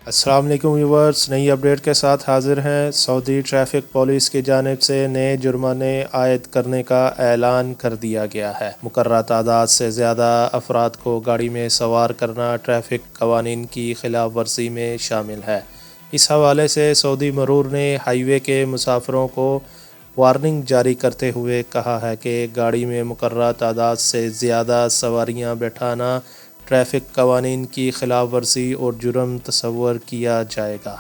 السلام علیکم ویورز، نئی اپڈیٹ کے ساتھ حاضر ہیں۔ سعودی ٹریفک پولیس کی جانب سے نئے جرمانے عائد کرنے کا اعلان کر دیا گیا ہے۔ مقررہ تعداد سے زیادہ افراد کو گاڑی میں سوار کرنا ٹریفک قوانین کی خلاف ورزی میں شامل ہے۔ اس حوالے سے سعودی مرور نے ہائی وے کے مسافروں کو وارننگ جاری کرتے ہوئے کہا ہے کہ گاڑی میں مقررہ تعداد سے زیادہ سواریاں بٹھانا ٹریفک قوانین کی خلاف ورزی اور جرم تصور کیا جائے گا۔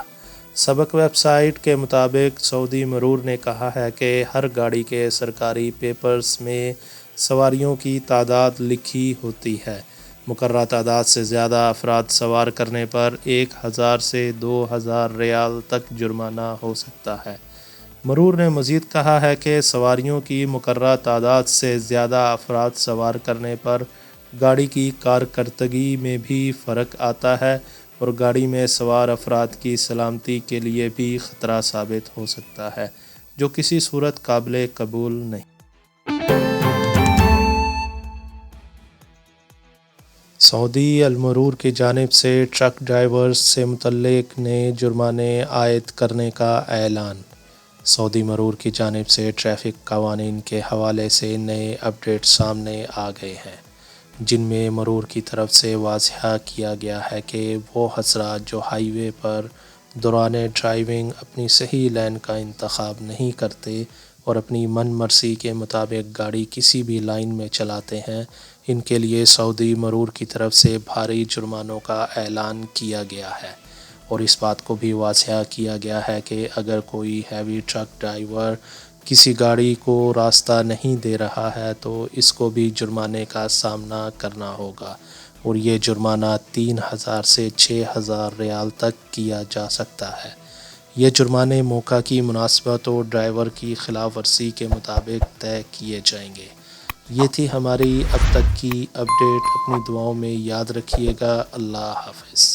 سبق ویب سائٹ کے مطابق سعودی مرور نے کہا ہے کہ ہر گاڑی کے سرکاری پیپرز میں سواریوں کی تعداد لکھی ہوتی ہے۔ مقررہ تعداد سے زیادہ افراد سوار کرنے پر 1000 سے 2000 ریال تک جرمانہ ہو سکتا ہے۔ مرور نے مزید کہا ہے کہ سواریوں کی مقررہ تعداد سے زیادہ افراد سوار کرنے پر گاڑی کی کارکردگی میں بھی فرق آتا ہے اور گاڑی میں سوار افراد کی سلامتی کے لیے بھی خطرہ ثابت ہو سکتا ہے، جو کسی صورت قابل قبول نہیں۔ سعودی المرور کی جانب سے ٹرک ڈرائیورز سے متعلق نئے جرمانے عائد کرنے کا اعلان۔ سعودی مرور کی جانب سے ٹریفک قوانین کے حوالے سے نئے اپڈیٹ سامنے آ گئے ہیں، جن میں مرور کی طرف سے واضح کیا گیا ہے کہ وہ حضرات جو ہائی وے پر دوران ڈرائیونگ اپنی صحیح لین کا انتخاب نہیں کرتے اور اپنی من مرضی کے مطابق گاڑی کسی بھی لائن میں چلاتے ہیں، ان کے لیے سعودی مرور کی طرف سے بھاری جرمانوں کا اعلان کیا گیا ہے، اور اس بات کو بھی واضح کیا گیا ہے کہ اگر کوئی ہیوی ٹرک ڈرائیور کسی گاڑی کو راستہ نہیں دے رہا ہے تو اس کو بھی جرمانے کا سامنا کرنا ہوگا، اور یہ جرمانہ 3000 سے 6000 ریال تک کیا جا سکتا ہے۔ یہ جرمانے موقع کی مناسبت اور ڈرائیور کی خلاف ورزی کے مطابق طے کیے جائیں گے۔ یہ تھی ہماری اب تک کی اپڈیٹ۔ اپنی دعاؤں میں یاد رکھیے گا۔ اللہ حافظ۔